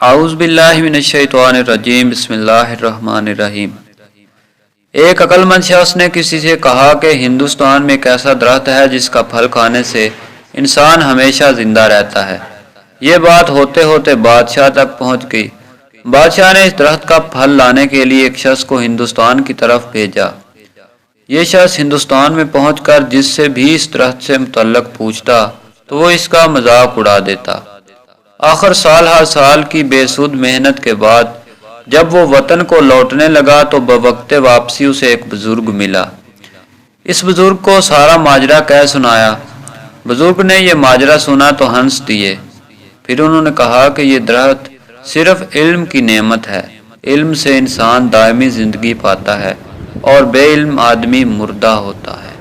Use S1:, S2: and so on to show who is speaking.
S1: اعوذ باللہ من الشیطان الرجیم، بسم اللہ الرحمن الرحیم۔ ایک عقل مند شخص نے کسی سے کہا کہ ہندوستان میں ایک ایسا درخت ہے جس کا پھل کھانے سے انسان ہمیشہ زندہ رہتا ہے۔ یہ بات ہوتے ہوتے بادشاہ تک پہنچ گئی۔ بادشاہ نے اس درخت کا پھل لانے کے لیے ایک شخص کو ہندوستان کی طرف بھیجا۔ یہ شخص ہندوستان میں پہنچ کر جس سے بھی اس درخت سے متعلق پوچھتا تو وہ اس کا مذاق اڑا دیتا۔ آخر سال ہر سال کی بے سود محنت کے بعد جب وہ وطن کو لوٹنے لگا تو بوقت واپسی اسے ایک بزرگ ملا۔ اس بزرگ کو سارا ماجرا کہہ سنایا۔ بزرگ نے یہ ماجرا سنا تو ہنس دیے۔ پھر انہوں نے کہا کہ یہ درخت صرف علم کی نعمت ہے۔ علم سے انسان دائمی زندگی پاتا ہے اور بے علم آدمی مردہ ہوتا ہے۔